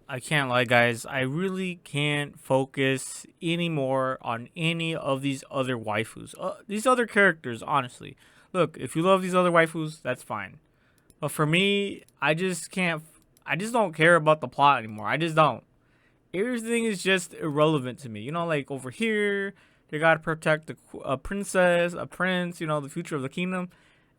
I can't lie, guys. I really can't focus anymore on any of these other waifus. These other characters, honestly. Look, if you love these other waifus, that's fine. But for me, I just can't. I just don't care about the plot anymore. I just don't. Everything is just irrelevant to me. Like over here, they gotta protect a princess, a prince. The future of the kingdom.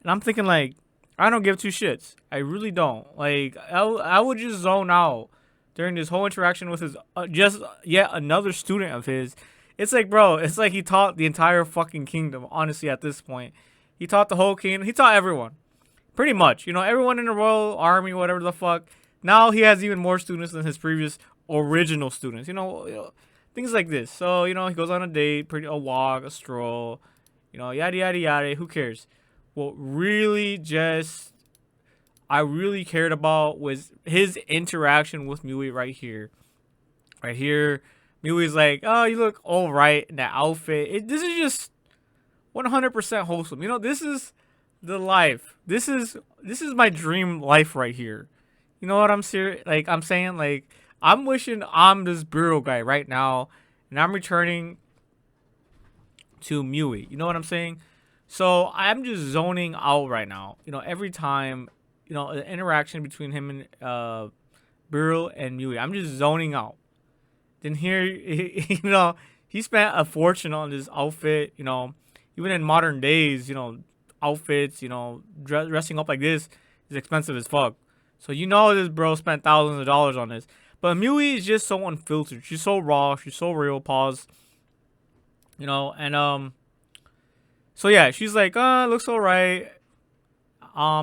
And I'm thinking like, I don't give two shits. I really don't. Like, I would just zone out during this whole interaction with his just yet another student of his. It's like, bro, it's like he taught the entire fucking kingdom. Honestly, at this point, he taught the whole kingdom. He taught everyone, pretty much. Everyone in the royal army, whatever the fuck. Now he has even more students than his previous original students. Things like this. So he goes on a date, a walk, a stroll. Yada yada yada. Who cares? What really just I really cared about was his interaction with Mewi right here. Right here, Miwi's like, "Oh, you look all right in that outfit." This is just 100% wholesome. This is the life. This is my dream life right here. You know what I'm serious? Like I'm saying, like I'm wishing I'm this bureau guy right now, and I'm returning to Mewi. You know what I'm saying? So I'm just zoning out right now. Every time, the interaction between him and Burl and Mewi, I'm just zoning out. Then here, he spent a fortune on this outfit. Even in modern days, outfits, dressing up like this is expensive as fuck. So this bro spent thousands of dollars on this. But Mewi is just so unfiltered. She's so raw. She's so real. Pause. And so yeah, she's like, looks alright.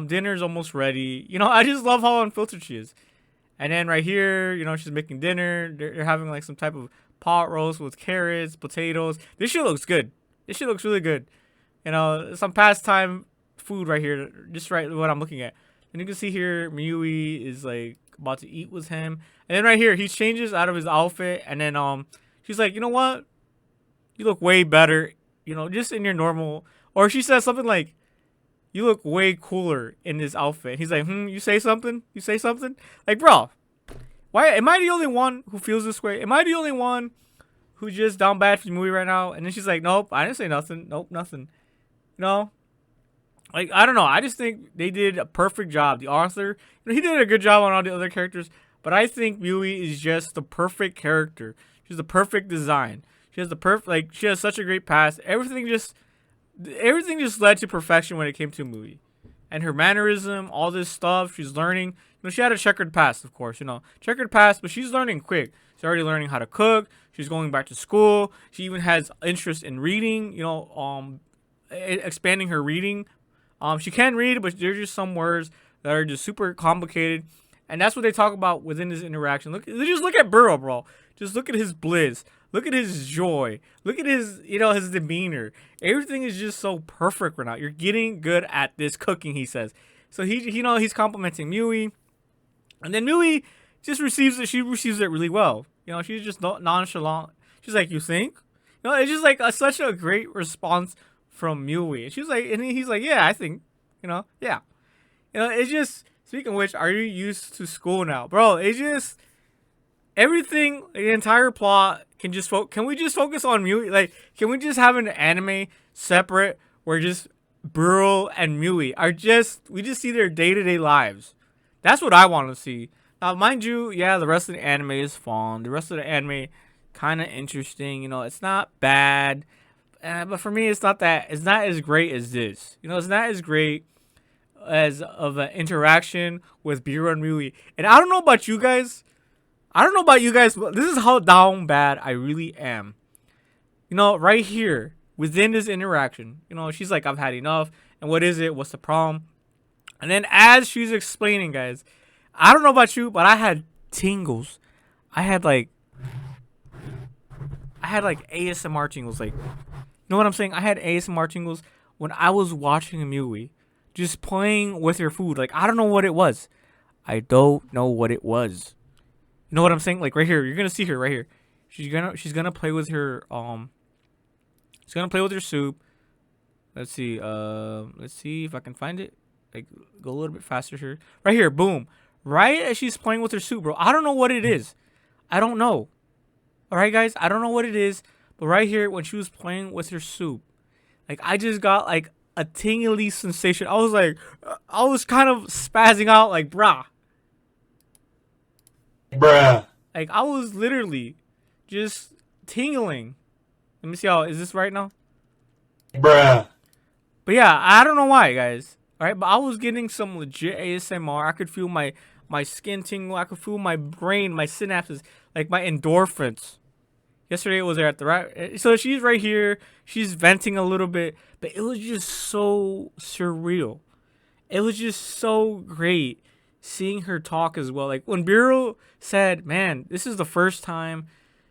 Dinner's almost ready. I just love how unfiltered she is. And then right here, she's making dinner. They're having like some type of pot roast with carrots, potatoes. This shit looks good. This shit looks really good. Some pastime food right here. Just right what I'm looking at. And you can see here, Miui is like about to eat with him. And then right here, he changes out of his outfit. And then she's like, you know what? You look way better. Just in your normal. Or she says something like, you look way cooler in this outfit. He's like, you say something? You say something? Like, bro, why am I the only one who feels this way? Am I the only one who's just down bad for the movie right now? And then she's like, nope, I didn't say nothing. Nope, nothing. Like, I don't know. I just think they did a perfect job. The author, he did a good job on all the other characters, but I think Mewi is just the perfect character. She's the perfect design. She has the she has such a great past. Everything just led to perfection when it came to a movie. And her mannerism, all this stuff, she's learning. She had a checkered past, of course, checkered past, but she's learning quick. She's already learning how to cook. She's going back to school. She even has interest in reading, expanding her reading. She can read, but there's just some words that are just super complicated. And that's what they talk about within this interaction. Just look at Burrow, bro. Just look at his bliss. Look at his joy. Look at his, his demeanor. Everything is just so perfect right now. You're getting good at this cooking, he says. So he's complimenting Mewi, and then Mewi just receives it. She receives it really well. She's just nonchalant. She's like, "You think?" It's just like such a great response from Mewi. And she's like, and he's like, "Yeah, I think." Yeah. It's just. Speaking of which, are you used to school now, bro? It's just everything. The entire plot can we just focus on Mewi? Like, can we just have an anime separate where just Burl and Mewi we just see their day-to-day lives? That's what I want to see. Now, mind you, yeah, the rest of the anime is fun. The rest of the anime kind of interesting. It's not bad, but for me, it's not as great as this. It's not as great as of an interaction with Burl and Mewi. And I don't know about you guys. But this is how down bad I really am. Right here, within this interaction, she's like, I've had enough. And what is it? What's the problem? And then as she's explaining, guys, I don't know about you, but I had tingles. I had like ASMR tingles. Like, you know what I'm saying? I had ASMR tingles when I was watching a movie, just playing with her food. Like, I don't know what it was. I don't know what it was. You know what I'm saying? Like right here, you're gonna see her right here. She's gonna play with her she's gonna play with her soup. Let's see if I can find it. Like, go a little bit faster here. Right here, boom. right as she's playing with her suit, bro. I don't know what it is. I don't know. All right, guys, I don't know what it is, but right here when she was playing with her soup, like I just got like a tingly sensation. I was kind of spazzing out, like Bruh. like I was literally just tingling. Let me see how is this right now? Bruh. But yeah, I don't know why, guys. All right, but I was getting some legit ASMR. I could feel my skin tingle. I could feel my brain, my synapses, like my endorphins. Yesterday it was at the right. So she's right here. She's venting a little bit, but it was just so surreal. It was just so great seeing her talk as well. Like when Bureau said, "Man, this is the first time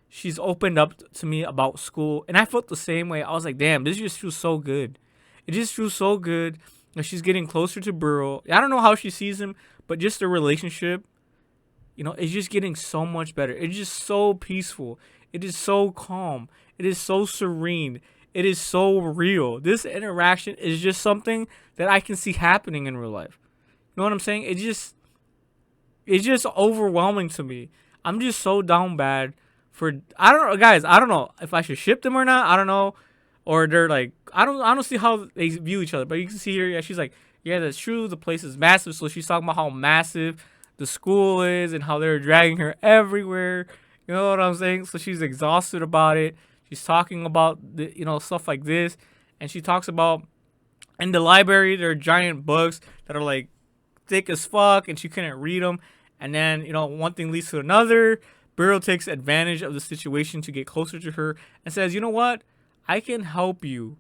she's opened up to me about school," and I felt the same way. I was like, "Damn, this just feels so good." It just feels so good that she's getting closer to Burrow. I don't know how she sees him, but just the relationship, it's just getting so much better. It's just so peaceful. It is so calm. It is so serene. It is so real. This interaction is just something that I can see happening in real life. You know what I'm saying? It's just overwhelming to me. I'm just so down bad for I don't know, guys. I don't know if I should ship them or not. I don't know, or they're like I don't see how they view each other. But you can see here, yeah, she's like, yeah, that's true. The place is massive. So she's talking about how massive the school is and how they're dragging her everywhere. You know what I'm saying? So she's exhausted about it. She's talking about stuff like this, and she talks about in the library there are giant books that are like thick as fuck, and she couldn't read them. And then one thing leads to another. Burrow takes advantage of the situation to get closer to her and says, "You know what? I can help you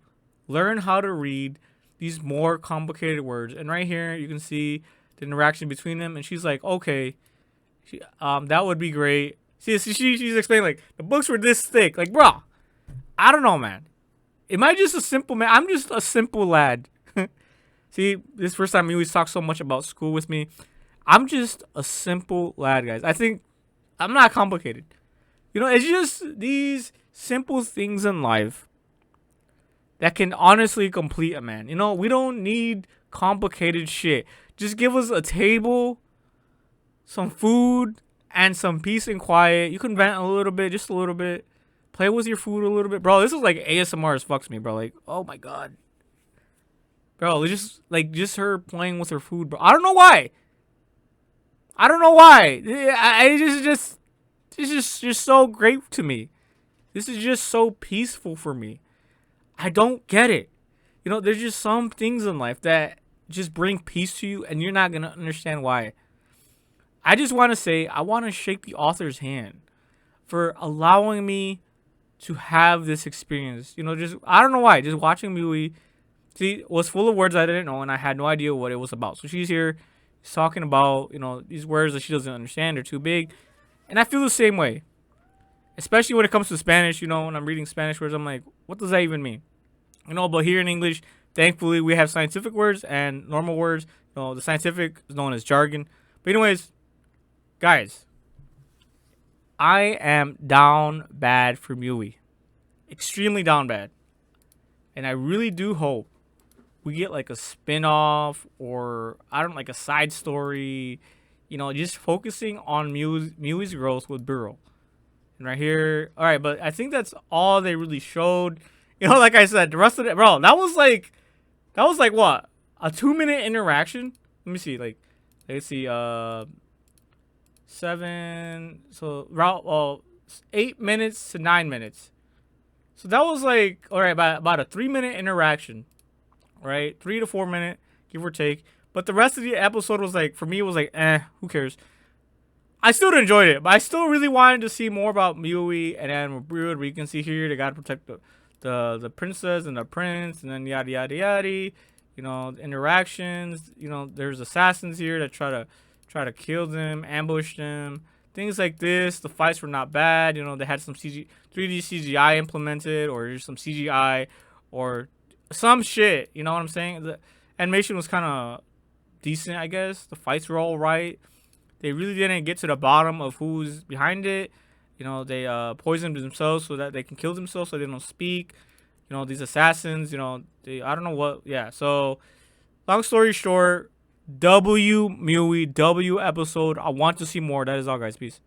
learn how to read these more complicated words." And right here you can see the interaction between them, and she's like, "Okay, that would be great." She's explaining like the books were this thick. Like, bro, I don't know, man. Am I just a simple man? I'm just a simple lad. See, this first time Mewi talks so much about school with me. I'm just a simple lad, guys. I think I'm not complicated. It's just these simple things in life that can honestly complete a man. We don't need complicated shit. Just give us a table, some food, and some peace and quiet. You can vent a little bit, just a little bit. Play with your food a little bit. Bro, this is like ASMR as fucks me, bro. Like, oh my god. Bro, it's just her playing with her food, bro. I don't know why. I don't know why. It's just so great to me. This is just so peaceful for me. I don't get it. There's just some things in life that just bring peace to you, and you're not gonna understand why. I just want to say I want to shake the author's hand for allowing me to have this experience. Just I don't know why. Just watching Mewi, see, was full of words I didn't know, and I had no idea what it was about. So she's here, she's talking about these words that she doesn't understand. They're too big, and I feel the same way. Especially when it comes to Spanish. When I'm reading Spanish words, I'm like, what does that even mean? But here in English, thankfully, we have scientific words and normal words. The scientific is known as jargon. But anyways, guys, I am down bad for Mewi. Extremely down bad. And I really do hope we get like a spin-off or like a side story, just focusing on Mewi's growth with Burrow. And right here, all right, but I think that's all they really showed. Like I said, the rest of it, bro, that was like what? A 2-minute interaction? Let me see, let's see, 8 minutes to 9 minutes. So that was like, all right, about a 3-minute interaction, right? 3 to 4 minute, give or take. But the rest of the episode was like, for me, it was like, who cares? I still enjoyed it, but I still really wanted to see more about Mewi and Animal Brood. We can see here they gotta protect the princess and the prince, and then yada yada yada. Interactions. There's assassins here that try to kill them, ambush them, things like this. The fights were not bad. They had some 3D CGI implemented, or just some CGI, or some shit. You know what I'm saying? The animation was kind of decent, I guess. The fights were all right. They really didn't get to the bottom of who's behind it. They poisoned themselves so that they can kill themselves so they don't speak. These assassins, I don't know what. Yeah, so long story short, W Mewi W episode. I want to see more. That is all, guys. Peace.